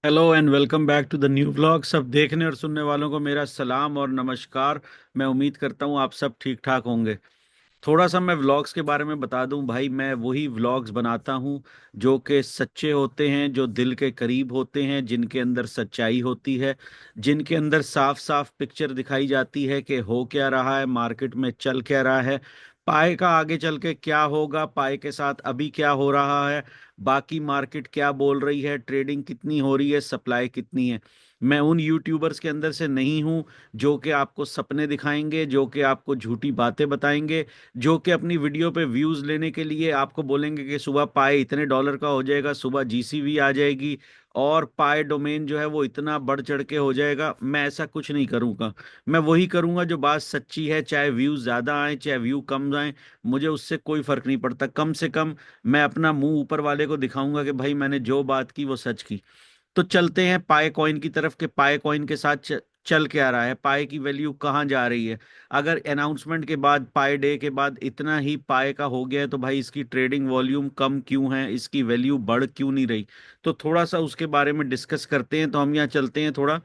Hello and welcome back to the new vlog. सब देखने और सुनने वालों को मेरा सलाम और नमस्कार। मैं उम्मीद करता हूँ आप सब ठीक ठाक होंगे। थोड़ा सा मैं व्लॉग्स के बारे में बता दूं भाई, मैं वही व्लॉग्स बनाता हूं जो कि सच्चे होते हैं, जो दिल के करीब होते हैं, जिनके अंदर सच्चाई होती है, जिनके अंदर साफ साफ पिक्चर दिखाई जाती है कि हो क्या रहा है, मार्केट में चल क्या रहा है, पाए का आगे चल के क्या होगा, पाए के साथ अभी क्या हो रहा है, बाकी मार्केट क्या बोल रही है, ट्रेडिंग कितनी हो रही है, सप्लाई कितनी है। मैं उन यूट्यूबर्स के अंदर से नहीं हूं जो कि आपको सपने दिखाएंगे, जो कि आपको झूठी बातें बताएंगे, जो कि अपनी वीडियो पे व्यूज लेने के लिए आपको बोलेंगे कि सुबह पाए इतने डॉलर का हो जाएगा, सुबह जीसीवी आ जाएगी और पाए डोमेन जो है वो इतना बढ़ चढ़ के हो जाएगा। मैं ऐसा कुछ नहीं करूंगा। मैं वही करूंगा जो बात सच्ची है, चाहे व्यूज ज्यादा आए चाहे व्यू कम आए, मुझे उससे कोई फर्क नहीं पड़ता। कम से कम मैं अपना मुंह ऊपर वाले को दिखाऊंगा कि भाई मैंने जो बात की वो सच की। तो चलते हैं पाए कॉइन की तरफ के पाए कॉइन के साथ चल के आ रहा है, पाए की वैल्यू कहाँ जा रही है। अगर अनाउंसमेंट के बाद, पाए डे के बाद इतना ही पाए का हो गया है तो भाई इसकी ट्रेडिंग वॉल्यूम कम क्यों है, इसकी वैल्यू बढ़ क्यों नहीं रही। तो थोड़ा सा उसके बारे में डिस्कस करते हैं। तो हम यहाँ चलते हैं थोड़ा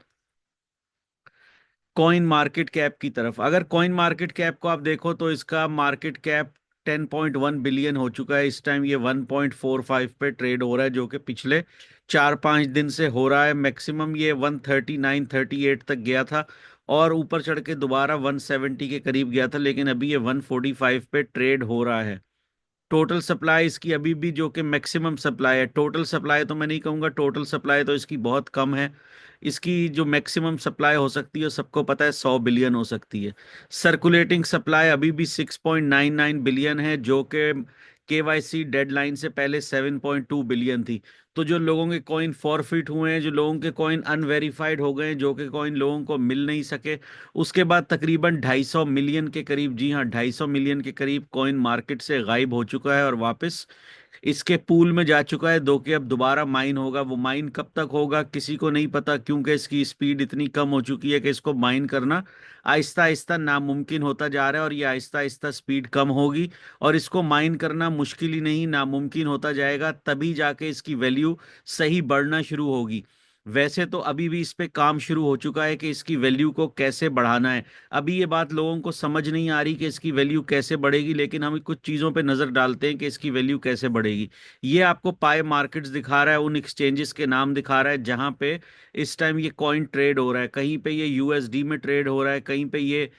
कॉइन मार्केट कैप की तरफ। अगर कॉइन मार्केट कैप को आप देखो तो इसका मार्केट कैप 10.1 बिलियन हो चुका है। इस टाइम ये 1.45 पे ट्रेड हो रहा है, जो कि पिछले 4-5 दिन से हो रहा है। मैक्सिमम ये 139-138 तक गया था और ऊपर चढ़ के दोबारा 170 के करीब गया था, लेकिन अभी ये 145 पे ट्रेड हो रहा है। टोटल सप्लाई इसकी अभी भी, जो कि मैक्सिमम सप्लाई है, टोटल सप्लाई तो मैं नहीं कहूंगा, टोटल सप्लाई तो इसकी बहुत कम है। इसकी जो मैक्सिमम सप्लाई हो सकती है सबको पता है, 100 बिलियन हो सकती है। सर्कुलेटिंग सप्लाई अभी भी 6.99 बिलियन है, जो कि केवाईसी डेडलाइन से पहले 7.2 बिलियन थी। तो जो लोगों के कॉइन फॉरफिट हुए हैं, जो लोगों के कॉइन अनवेरिफाइड हो गए हैं, जो कि कॉइन लोगों को मिल नहीं सके, उसके बाद तकरीबन 250 मिलियन के करीब, जी हाँ 250 मिलियन के करीब कॉइन मार्केट से गायब हो चुका है और वापस इसके पूल में जा चुका है। दो कि अब दोबारा माइन होगा, वो माइन कब तक होगा किसी को नहीं पता, क्योंकि इसकी स्पीड इतनी कम हो चुकी है कि इसको माइन करना आहिस्ता आहिस्ता नामुमकिन होता जा रहा है। और ये आहिस्ता आहिस्ता स्पीड कम होगी और इसको माइन करना मुश्किल ही नहीं नामुमकिन होता जाएगा, तभी जाके इसकी वैल्यू सही बढ़ना शुरू होगी। वैसे तो अभी भी इस पे काम शुरू हो चुका है कि इसकी वैल्यू को कैसे बढ़ाना है। अभी ये बात लोगों को समझ नहीं आ रही कि इसकी वैल्यू कैसे बढ़ेगी, लेकिन हम कुछ चीज़ों पे नज़र डालते हैं कि इसकी वैल्यू कैसे बढ़ेगी। ये आपको पाए मार्केट्स दिखा रहा है, उन एक्सचेंजेस के नाम दिखा रहा है जहां पे इस टाइम ये कॉइन ट्रेड हो रहा है। कहीं पे ये यूएसडी में ट्रेड हो रहा है, कहीं पे ये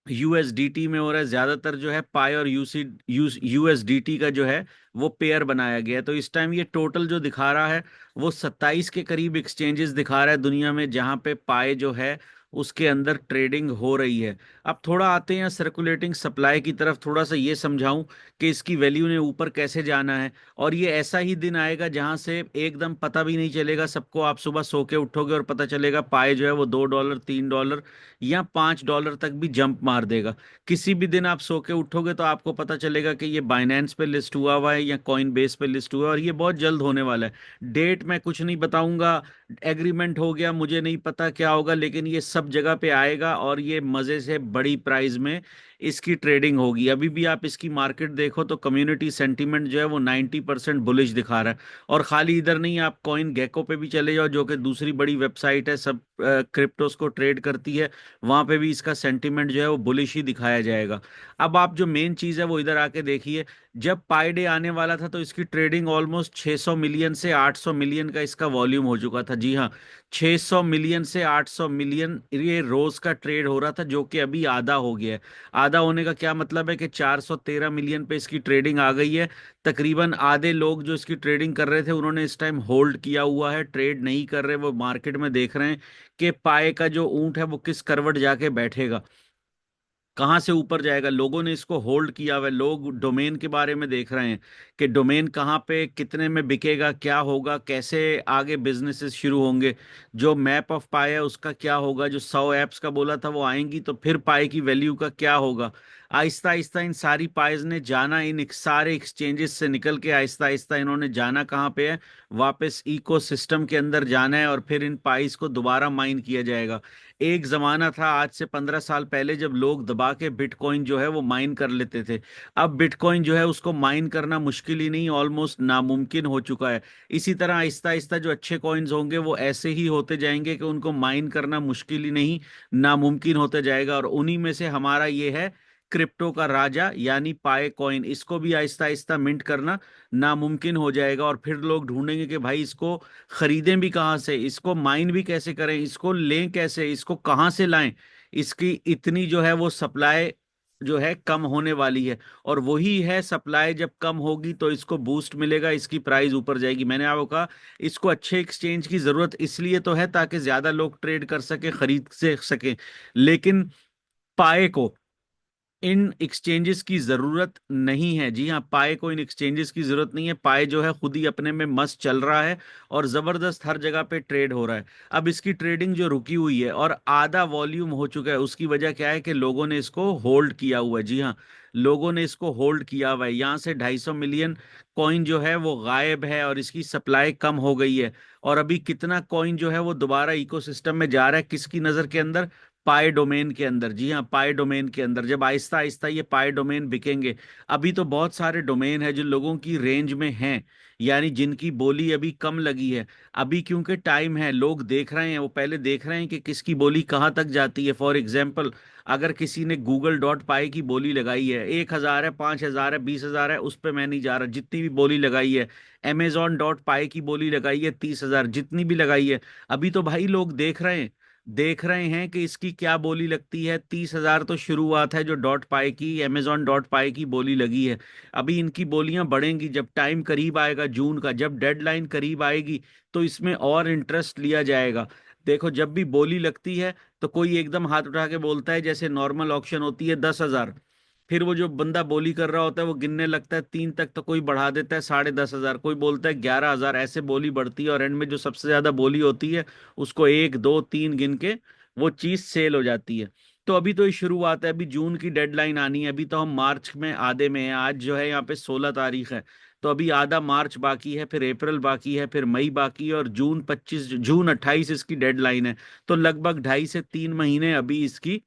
यूएसडीटी में हो रहा है। ज्यादातर जो है पाई और यूएसडीटी का जो है वो पेयर बनाया गया है। तो इस टाइम ये टोटल जो दिखा रहा है वो 27 के करीब एक्सचेंजेस दिखा रहा है दुनिया में, जहां पे पाए जो है उसके अंदर ट्रेडिंग हो रही है। अब थोड़ा आते हैं सर्कुलेटिंग सप्लाई की तरफ, थोड़ा सा ये समझाऊं कि इसकी वैल्यू ने ऊपर कैसे जाना है। और ये ऐसा ही दिन आएगा जहां से एकदम पता भी नहीं चलेगा सबको, आप सुबह सो के उठोगे और पता चलेगा पाए जो है वो $2, $3 या $5 तक भी जंप मार देगा। किसी भी दिन आप सो के उठोगे तो आपको पता चलेगा कि ये बाइनेंस पे लिस्ट हुआ है या कॉइन बेस पे लिस्ट हुआ है, और ये बहुत जल्द होने वाला है। डेट मैं कुछ नहीं बताऊंगा, एग्रीमेंट हो गया, मुझे नहीं पता क्या होगा, लेकिन ये सब जगह पे आएगा और ये मजे से बड़ी प्राइस में इसकी ट्रेडिंग होगी। अभी भी आप इसकी मार्केट देखो तो कम्युनिटी सेंटीमेंट जो है वो 90% बुलिश दिखा रहा है। और खाली इधर नहीं, आप कॉइन गेको पे भी चले जाओ, जो कि दूसरी बड़ी वेबसाइट है, सब क्रिप्टोस को ट्रेड करती है, वहां पे भी इसका सेंटीमेंट जो है वो बुलिश ही दिखाया जाएगा। अब आप जो मेन चीज है वो इधर आके देखिए। जब पाई डे आने वाला था तो इसकी ट्रेडिंग ऑलमोस्ट 600 मिलियन से 800 मिलियन का इसका वॉल्यूम हो चुका था। जी हाँ, 600 मिलियन से 800 मिलियन ये रोज का ट्रेड हो रहा था, जो कि अभी आधा हो गया है। आधा होने का क्या मतलब है कि 413 मिलियन पे इसकी ट्रेडिंग आ गई है। तकरीबन आधे लोग जो इसकी ट्रेडिंग कर रहे थे उन्होंने इस टाइम होल्ड किया हुआ है, ट्रेड नहीं कर रहे, वो मार्केट में देख रहे हैं कि पाए का जो ऊंट है वो किस करवट जाके बैठेगा, कहाँ से ऊपर जाएगा। लोगों ने इसको होल्ड किया हुआ है, लोग डोमेन के बारे में देख रहे हैं कि डोमेन कहाँ पे कितने में बिकेगा, क्या होगा, कैसे आगे बिजनेसेस शुरू होंगे, जो मैप ऑफ पाए है उसका क्या होगा, जो 100 एप्स का बोला था वो आएंगी तो फिर पाए की वैल्यू का क्या होगा। आहिस्ता आहिस्ता इन सारी पाइज ने जाना, इन सारे एक्सचेंजेस से निकल के आहिस्ता आहिस्ता इन्होंने जाना कहाँ पे है, वापस इकोसिस्टम के अंदर जाना है, और फिर इन पाइज को दोबारा माइन किया जाएगा। एक जमाना था आज से 15 साल पहले जब लोग दबा के बिटकॉइन जो है वो माइन कर लेते थे। अब बिटकॉइन जो है उसको माइन करना मुश्किल ही नहीं, ऑलमोस्ट नामुमकिन हो चुका है। इसी तरह आहिस्ता आहिस्ता जो अच्छे कॉइन्स होंगे वो ऐसे ही होते जाएंगे कि उनको माइन करना मुश्किल ही नहीं, नामुमकिन होते जाएगा। और उन्हीं में से हमारा ये है क्रिप्टो का राजा यानी पाए कॉइन। इसको भी आहिस्ता आहिस्ता मिंट करना नामुमकिन हो जाएगा, और फिर लोग ढूंढेंगे कि भाई इसको खरीदें भी कहाँ से, इसको माइन भी कैसे करें, इसको लें कैसे, इसको कहाँ से लाएं। इसकी इतनी जो है वो सप्लाई जो है कम होने वाली है। और वही है, सप्लाई जब कम होगी तो इसको बूस्ट मिलेगा, इसकी प्राइस ऊपर जाएगी। मैंने आपको कहा इसको अच्छे एक्सचेंज की जरूरत इसलिए तो है ताकि ज्यादा लोग ट्रेड कर सके, खरीद से सके। लेकिन पाए को इन एक्सचेंजेस की जरूरत नहीं है। जी हाँ, पाए को इन एक्सचेंजेस की जरूरत नहीं है। पाए जो है खुद ही अपने में मस्त चल रहा है और जबरदस्त हर जगह पे ट्रेड हो रहा है। अब इसकी ट्रेडिंग जो रुकी हुई है और आधा वॉल्यूम हो चुका है, उसकी वजह क्या है कि लोगों ने इसको होल्ड किया हुआ है। जी हाँ, लोगों ने इसको होल्ड किया हुआ है। यहाँ से 250 मिलियन कॉइन जो है वो गायब है और इसकी सप्लाई कम हो गई है। और अभी कितना कॉइन जो है वो दोबारा इकोसिस्टम में जा रहा है, किसकी नजर के अंदर? पाई डोमेन के अंदर। जी हाँ, पाई डोमेन के अंदर जब आहिस्ता आहिस्ता ये पाई डोमेन बिकेंगे। अभी तो बहुत सारे डोमेन है जो लोगों की रेंज में हैं, यानी जिनकी बोली अभी कम लगी है। अभी क्योंकि टाइम है, लोग देख रहे हैं, वो पहले देख रहे हैं कि किसकी बोली कहाँ तक जाती है। फॉर एग्जाम्पल, अगर किसी ने गूगल डॉट पाई की बोली लगाई है, 1,000 है, 5,000 है, 20,000 है, उस पर मैं नहीं जा रहा, जितनी भी बोली लगाई है। अमेजॉन डॉट पाई की बोली लगाई है 30,000, जितनी भी लगाई है। अभी तो भाई लोग देख रहे हैं कि इसकी क्या बोली लगती है। 30,000 तो शुरुआत है जो डॉट पाई की, अमेजॉन डॉट पाई की बोली लगी है। अभी इनकी बोलियां बढ़ेंगी जब टाइम करीब आएगा जून का, जब डेडलाइन करीब आएगी तो इसमें और इंटरेस्ट लिया जाएगा। देखो, जब भी बोली लगती है तो कोई एकदम हाथ उठा के बोलता है, जैसे नॉर्मल ऑक्शन होती है 10,000, फिर वो जो बंदा बोली कर रहा होता है वो गिनने लगता है 3 तक, तो कोई बढ़ा देता है 10,500, कोई बोलता है 11,000, ऐसे बोली बढ़ती है और एंड में जो सबसे ज्यादा बोली होती है उसको 1 2 3 गिन के वो चीज सेल हो जाती है। तो अभी तो ये शुरुआत है, अभी जून की डेडलाइन आनी है, अभी तो हम मार्च में आधे में हैं। आज जो है यहाँ पे 16 तारीख है, तो अभी आधा मार्च बाकी है, फिर अप्रैल बाकी है, फिर मई बाकी है, और जून 28 इसकी डेडलाइन है। तो लगभग 2.5 से 3 महीने अभी इसकी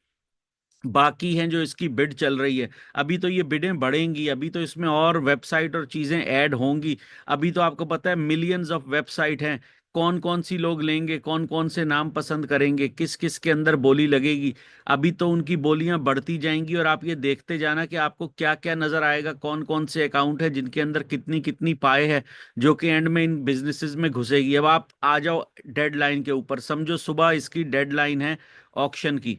बाकी हैं जो इसकी बिड चल रही है। अभी तो ये बिडें बढ़ेंगी, अभी तो इसमें और वेबसाइट और चीजें ऐड होंगी। अभी तो आपको पता है मिलियंस ऑफ वेबसाइट हैं। कौन कौन सी लोग लेंगे, कौन कौन से नाम पसंद करेंगे, किस किस के अंदर बोली लगेगी। अभी तो उनकी बोलियां बढ़ती जाएंगी और आप ये देखते जाना कि आपको क्या क्या नजर आएगा, कौन कौन से अकाउंट है जिनके अंदर कितनी कितनी पाए है, जो कि एंड में इन बिजनेसेस में घुसेगी। अब आप आ जाओ डेडलाइन के ऊपर, समझो सुबह इसकी डेडलाइन है ऑक्शन की।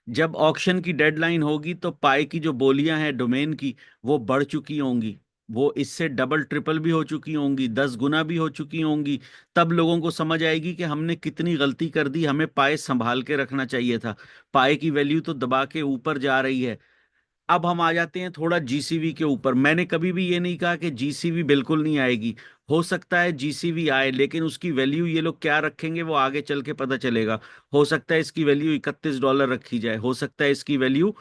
जब ऑक्शन की डेडलाइन होगी तो पाई की जो बोलियां हैं डोमेन की, वो बढ़ चुकी होंगी, वो इससे डबल ट्रिपल भी हो चुकी होंगी, 10 गुना भी हो चुकी होंगी। तब लोगों को समझ आएगी कि हमने कितनी गलती कर दी, हमें पाए संभाल के रखना चाहिए था। पाए की वैल्यू तो दबा के ऊपर जा रही है। अब हम आ जाते हैं थोड़ा जीसीवी के ऊपर। मैंने कभी भी ये नहीं कहा कि जीसीवी बिल्कुल नहीं आएगी। हो सकता है जीसीवी आए, लेकिन उसकी वैल्यू ये लोग क्या रखेंगे वो आगे चल के पता चलेगा। हो सकता है इसकी वैल्यू $31 रखी जाए, हो सकता है इसकी वैल्यू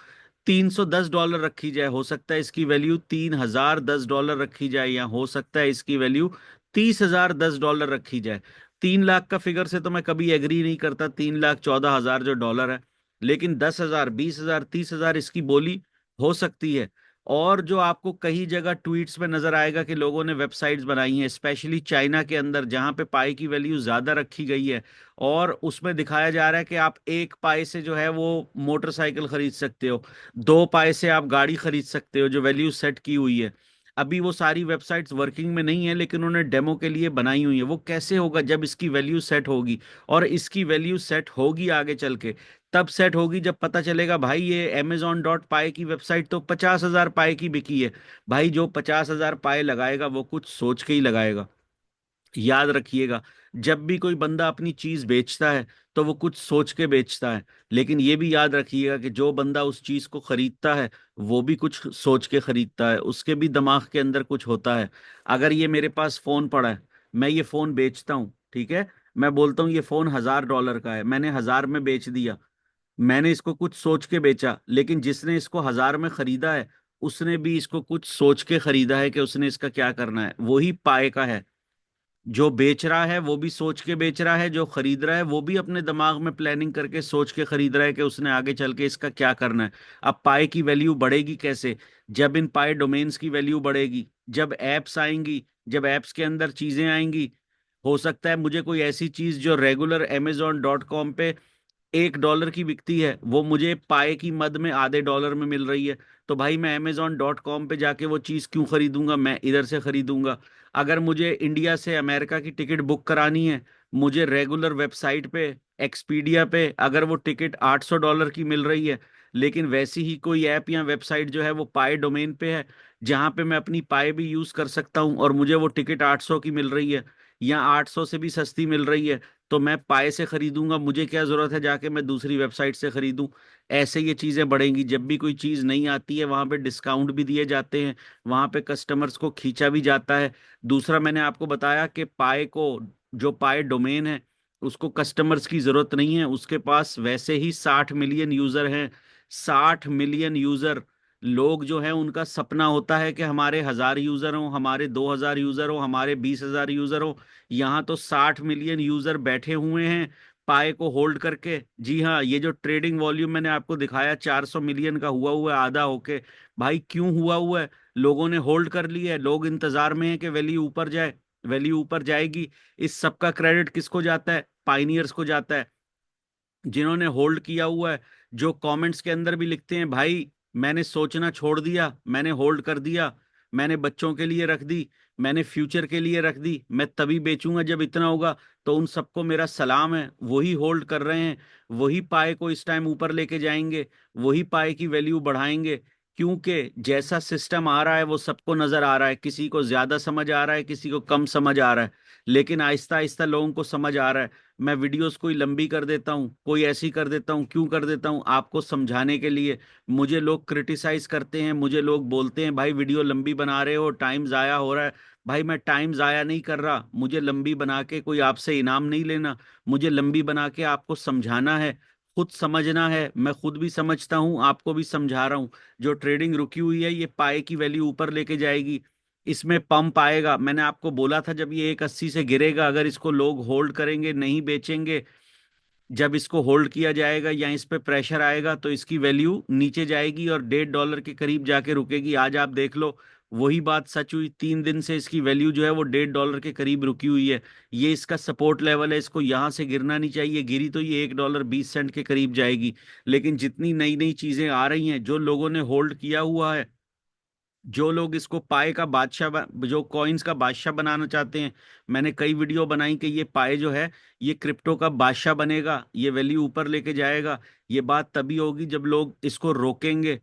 $310 रखी जाए, हो सकता है इसकी वैल्यू $3,010 रखी जाए, या हो सकता है इसकी वैल्यू $30,010 रखी जाए। 3 लाख का फिगर से तो मैं कभी एग्री नहीं करता, 3,14,000 जो डॉलर है। लेकिन 10,000, 20,000, 30,000 इसकी बोली हो सकती है। और जो आपको कई जगह ट्वीट्स में नजर आएगा कि लोगों ने वेबसाइट्स बनाई हैं, स्पेशली चाइना के अंदर जहां पे पाई की वैल्यू ज्यादा रखी गई है, और उसमें दिखाया जा रहा है कि आप 1 पाई से जो है वो मोटरसाइकिल खरीद सकते हो, 2 पाई से आप गाड़ी खरीद सकते हो, जो वैल्यू सेट की हुई है। अभी वो सारी वेबसाइट्स वर्किंग में नहीं है, लेकिन उन्होंने डेमो के लिए बनाई हुई है। वो कैसे होगा? जब इसकी वैल्यू सेट होगी, और इसकी वैल्यू सेट होगी आगे चल के, तब सेट होगी जब पता चलेगा भाई ये अमेजॉन डॉट पाई की वेबसाइट तो 50,000 पाए की बिकी है। भाई जो 50,000 पाए लगाएगा वो कुछ सोच के ही लगाएगा। याद रखिएगा, जब भी कोई बंदा अपनी चीज बेचता है तो वो कुछ सोच के बेचता है। लेकिन ये भी याद रखिएगा कि जो बंदा उस चीज को खरीदता है वो भी कुछ सोच के खरीदता है, उसके भी दिमाग के अंदर कुछ होता है। अगर ये मेरे पास फोन पड़ा है, मैं ये फोन बेचता हूँ, ठीक है, मैं बोलता हूँ ये फोन $1,000 का है, मैंने 1,000 में बेच दिया, मैंने इसको कुछ सोच के बेचा, लेकिन जिसने इसको 1000 में खरीदा है उसने भी इसको कुछ सोच के खरीदा है कि उसने इसका क्या करना है। वही पाए का है। जो बेच रहा है वो भी सोच के बेच रहा है, जो खरीद रहा है वो भी अपने दिमाग में प्लानिंग करके सोच के खरीद रहा है कि उसने आगे चल के इसका क्या करना है। अब पाए की वैल्यू बढ़ेगी कैसे? जब इन पाए डोमेन्स की वैल्यू बढ़ेगी, जब एप्स आएंगी, जब एप्स के अंदर चीजें आएंगी। हो सकता है मुझे कोई ऐसी चीज जो रेगुलर amazon.com पे $1 की बिकती है, वो मुझे पाए की मद में आधे डॉलर में मिल रही है। तो भाई मैं amazon.com पे जाके वो चीज़ क्यों खरीदूंगा? मैं इधर से खरीदूंगा। अगर मुझे इंडिया से अमेरिका की टिकट बुक करानी है, मुझे रेगुलर वेबसाइट पे, एक्सपीडिया पे अगर वो टिकट $800 की मिल रही है, लेकिन वैसी ही कोई ऐप या वेबसाइट जो है वो पाए डोमेन पे है, जहां पे मैं अपनी पाए भी यूज कर सकता हूं, और मुझे वो टिकट 800 की मिल रही है या 800 से भी सस्ती मिल रही है, तो मैं पाए से खरीदूंगा। मुझे क्या जरूरत है जाके मैं दूसरी वेबसाइट से खरीदूं? ऐसे ये चीजें बढ़ेंगी। जब भी कोई चीज नई आती है वहां पे डिस्काउंट भी दिए जाते हैं, वहां पे कस्टमर्स को खींचा भी जाता है। दूसरा, मैंने आपको बताया कि पाए को, जो पाए डोमेन है, उसको कस्टमर्स की जरूरत नहीं है, उसके पास वैसे ही 60 मिलियन यूजर हैं। 60 मिलियन यूजर। लोग जो है उनका सपना होता है कि हमारे 1000 यूजर हो, हमारे 2000 यूजर हो, हमारे 20,000 यूजर हो। यहाँ तो 60 मिलियन यूजर बैठे हुए हैं पाए को होल्ड करके। जी हाँ, ये जो ट्रेडिंग वॉल्यूम मैंने आपको दिखाया 400 मिलियन का हुआ हुआ है आधा होके। भाई क्यों हुआ हुआ है? लोगों ने होल्ड कर लिया है, लोग इंतजार में है कि वैल्यू ऊपर जाए। वैल्यू ऊपर जाएगी। इस सब का क्रेडिट किसको जाता है? पाइनियर्स को जाता है, जिन्होंने होल्ड किया हुआ है। जो कमेंट्स के अंदर भी लिखते हैं, भाई मैंने सोचना छोड़ दिया, मैंने होल्ड कर दिया, मैंने बच्चों के लिए रख दी, मैंने फ्यूचर के लिए रख दी, मैं तभी बेचूंगा जब इतना होगा। तो उन सबको मेरा सलाम है। वही होल्ड कर रहे हैं, वही पाए को इस टाइम ऊपर लेके जाएंगे, वही पाए की वैल्यू बढ़ाएंगे। क्योंकि जैसा सिस्टम आ रहा है वो सबको नजर आ रहा है। किसी को ज्यादा समझ आ रहा है, किसी को कम समझ आ रहा है, लेकिन आहिस्ता आहिस्ता लोगों को समझ आ रहा है। मैं वीडियोस कोई लंबी कर देता हूँ, कोई ऐसी कर देता हूँ। क्यों कर देता हूँ? आपको समझाने के लिए। मुझे लोग क्रिटिसाइज करते हैं, मुझे लोग बोलते हैं भाई वीडियो लंबी बना रहे हो, टाइम जाया हो रहा है। भाई मैं टाइम जाया नहीं कर रहा। मुझे लंबी बना के कोई आपसे इनाम नहीं लेना। मुझे लंबी बना के आपको समझाना है, खुद समझना है। मैं खुद भी समझता हूँ, आपको भी समझा रहा हूँ। जो ट्रेडिंग रुकी हुई है, ये पाए की वैल्यू ऊपर लेके जाएगी। इसमें पंप आएगा। मैंने आपको बोला था जब ये 180 से गिरेगा, अगर इसको लोग होल्ड करेंगे, नहीं बेचेंगे, जब इसको होल्ड किया जाएगा या इस पे प्रेशर आएगा, तो इसकी वैल्यू नीचे जाएगी और $1.5 के करीब जाके रुकेगी। आज आप देख लो, वही बात सच हुई। 3 दिन से इसकी वैल्यू जो है वो $1.5 के करीब रुकी हुई है। ये इसका सपोर्ट लेवल है, इसको यहां से गिरना नहीं चाहिए। गिरी तो ये $1.20 के करीब जाएगी। लेकिन जितनी नई नई चीजें आ रही हैं, जो लोगों ने होल्ड किया हुआ है, जो लोग इसको पाए का बादशाह जो कॉइन्स का बादशाह बनाना चाहते हैं, मैंने कई वीडियो बनाई कि ये पाए जो है, ये क्रिप्टो का बादशाह बनेगा, ये वैल्यू ऊपर लेके जाएगा। ये बात तभी होगी जब लोग इसको रोकेंगे।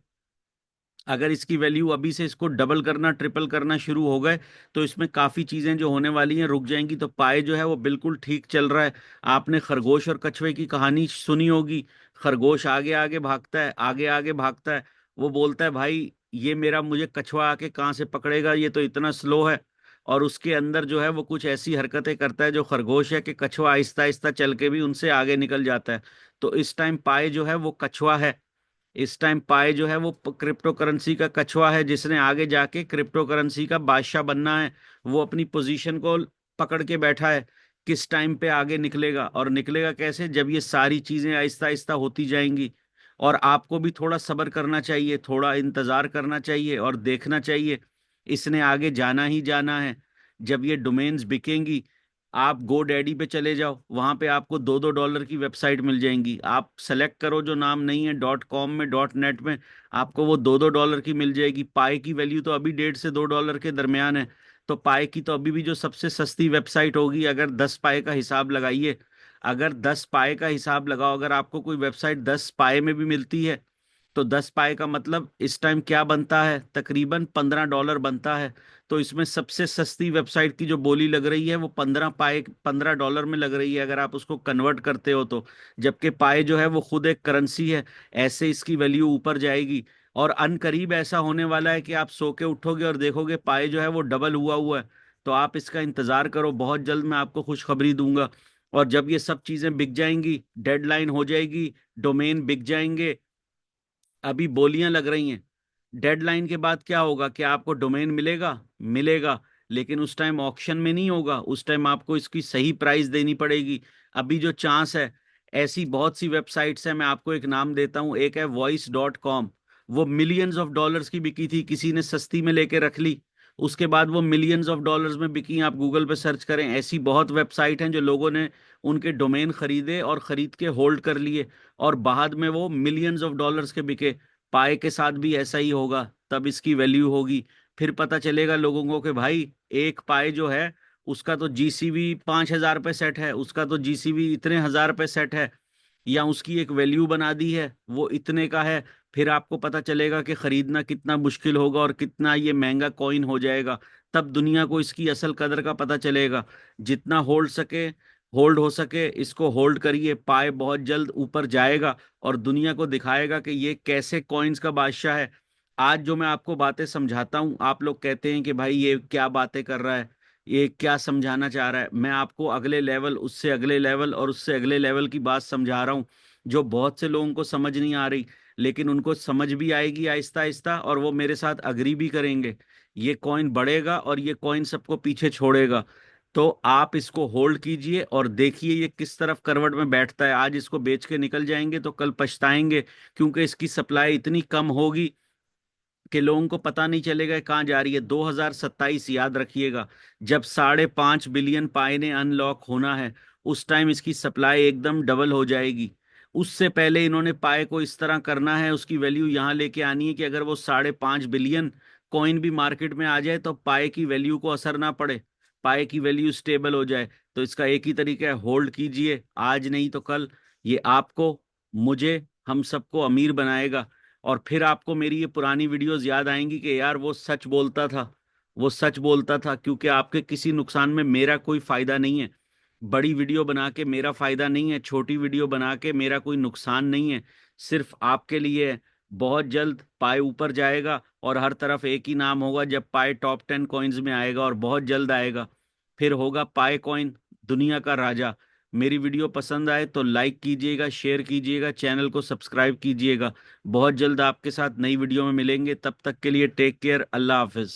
अगर इसकी वैल्यू अभी से इसको डबल करना, ट्रिपल करना शुरू हो गए, तो इसमें काफी चीजें जो होने वाली हैं रुक जाएंगी। तो पाए जो है वो बिल्कुल ठीक चल रहा है। आपने खरगोश और कछुए की कहानी सुनी होगी। खरगोश आगे आगे भागता है, आगे आगे भागता है। वो बोलता है भाई ये मेरा, मुझे कछुआ आके कहाँ से पकड़ेगा, ये तो इतना स्लो है। और उसके अंदर जो है वो कुछ ऐसी हरकतें करता है जो खरगोश है, कि कछुआ आहिस्ता आहिस्ता चल के भी उनसे आगे निकल जाता है। तो इस टाइम पाए जो है वो कछुआ है। इस टाइम पाए जो है वो क्रिप्टो करेंसी का कछुआ है, जिसने आगे जाके क्रिप्टो करेंसी का बादशाह बनना है। वो अपनी पोजीशन को पकड़ के बैठा है। किस टाइम पे आगे निकलेगा, और निकलेगा कैसे? जब ये सारी चीजें आहिस्ता आहिस्ता होती जाएंगी। और आपको भी थोड़ा सब्र करना चाहिए, थोड़ा इंतजार करना चाहिए और देखना चाहिए। इसने आगे जाना ही जाना है। जब ये डोमेन्स बिकेंगी, आप गो डैडी पे चले जाओ, वहां पे आपको $2 की वेबसाइट मिल जाएंगी। आप सेलेक्ट करो जो नाम नहीं है, .com में, .net में, आपको वो $2 की मिल जाएगी। पाई की वैल्यू तो अभी 1.5 से $2 के दरमियान है। तो पाई की तो अभी भी जो सबसे सस्ती वेबसाइट होगी, अगर 10 पाए का हिसाब लगाइए, अगर 10 पाए का हिसाब लगाओ, अगर आपको कोई वेबसाइट 10 पाए में भी मिलती है, तो 10 पाए का मतलब इस टाइम क्या बनता है? तकरीबन $15 बनता है। तो इसमें सबसे सस्ती वेबसाइट की जो बोली लग रही है वो 15 पाए, $15 में लग रही है, अगर आप उसको कन्वर्ट करते हो तो। जबकि पाए जो है वो खुद एक करेंसी है। ऐसे इसकी वैल्यू ऊपर जाएगी। और अन करीब ऐसा होने वाला है कि आप सो के उठोगे और देखोगे पाए जो है वो डबल हुआ हुआ है। तो आप इसका इंतजार करो, बहुत जल्द मैं आपको खुशखबरी दूंगा। और जब ये सब चीजें बिक जाएंगी, डेडलाइन हो जाएगी, डोमेन बिक जाएंगे, अभी बोलियां लग रही हैं, डेडलाइन के बाद क्या होगा? क्या आपको डोमेन मिलेगा? मिलेगा, लेकिन उस टाइम ऑक्शन में नहीं होगा, उस टाइम आपको इसकी सही प्राइस देनी पड़ेगी। अभी जो चांस है, ऐसी बहुत सी वेबसाइट्स हैं, मैं आपको एक नाम देता हूं, एक है voice.com। वो मिलियंस ऑफ डॉलर्स की बिकी थी, किसी ने सस्ती में लेके रख ली, उसके बाद वो मिलियंस ऑफ डॉलर्स में बिकी। आप गूगल पे सर्च करें, ऐसी बहुत वेबसाइट हैं जो लोगों ने उनके डोमेन खरीदे और खरीद के होल्ड कर लिए, और बाद में वो मिलियंस ऑफ डॉलर्स के बिके। पाए के साथ भी ऐसा ही होगा, तब इसकी वैल्यू होगी। फिर पता चलेगा लोगों को कि भाई एक पाए जो है, उसका तो जीसीबी 5,000 पे सेट है, उसका तो जीसीबी इतने हजार पे सेट है, या उसकी एक वैल्यू बना दी है वो इतने का है। फिर आपको पता चलेगा कि खरीदना कितना मुश्किल होगा और कितना ये महंगा कॉइन हो जाएगा। तब दुनिया को इसकी असल कदर का पता चलेगा। जितना होल्ड हो सके इसको होल्ड करिए, पाए बहुत जल्द ऊपर जाएगा और दुनिया को दिखाएगा कि ये कैसे कॉइन्स का बादशाह है। आज जो मैं आपको बातें समझाता हूं, आप लोग कहते हैं कि भाई ये क्या बातें कर रहा है, ये क्या समझाना चाह रहा है। मैं आपको अगले लेवल, उससे अगले लेवल और उससे अगले लेवल की बात समझा रहा हूं, जो बहुत से लोगों को समझ नहीं आ रही, लेकिन उनको समझ भी आएगी आहिस्ता आहिस्ता, और वो मेरे साथ अग्री भी करेंगे। ये कॉइन बढ़ेगा और ये कॉइन सबको पीछे छोड़ेगा। तो आप इसको होल्ड कीजिए और देखिए ये किस तरफ करवट में बैठता है। आज इसको बेच के निकल जाएंगे तो कल पछताएंगे, क्योंकि इसकी सप्लाई इतनी कम होगी कि लोगों को पता नहीं चलेगा कि कहाँ जा रही है। 2027 याद रखिएगा, जब 5.5 बिलियन पाए ने अनलॉक होना है, उस टाइम इसकी सप्लाई एकदम डबल हो जाएगी। उससे पहले इन्होंने पाए को इस तरह करना है, उसकी वैल्यू यहाँ लेके आनी है कि अगर वो 5.5 बिलियन कॉइन भी मार्केट में आ जाए तो पाए की वैल्यू को असर ना पड़े, पाए की वैल्यू स्टेबल हो जाए। तो इसका एक ही तरीका है, होल्ड कीजिए, आज नहीं तो कल ये आपको, मुझे, हम सबको अमीर बनाएगा। और फिर आपको मेरी ये पुरानी वीडियोस याद आएंगी कि यार वो सच बोलता था, वो सच बोलता था। क्योंकि आपके किसी नुकसान में मेरा कोई फायदा नहीं है, बड़ी वीडियो बना के मेरा फायदा नहीं है, छोटी वीडियो बना के मेरा कोई नुकसान नहीं है, सिर्फ आपके लिए है। बहुत जल्द पाए ऊपर जाएगा और हर तरफ एक ही नाम होगा, जब पाए टॉप 10 कॉइन्स में आएगा, और बहुत जल्द आएगा, फिर होगा पाए कॉइन दुनिया का राजा। मेरी वीडियो पसंद आए तो लाइक कीजिएगा, शेयर कीजिएगा, चैनल को सब्सक्राइब कीजिएगा। बहुत जल्द आपके साथ नई वीडियो में मिलेंगे, तब तक के लिए टेक केयर, अल्लाह हाफिज।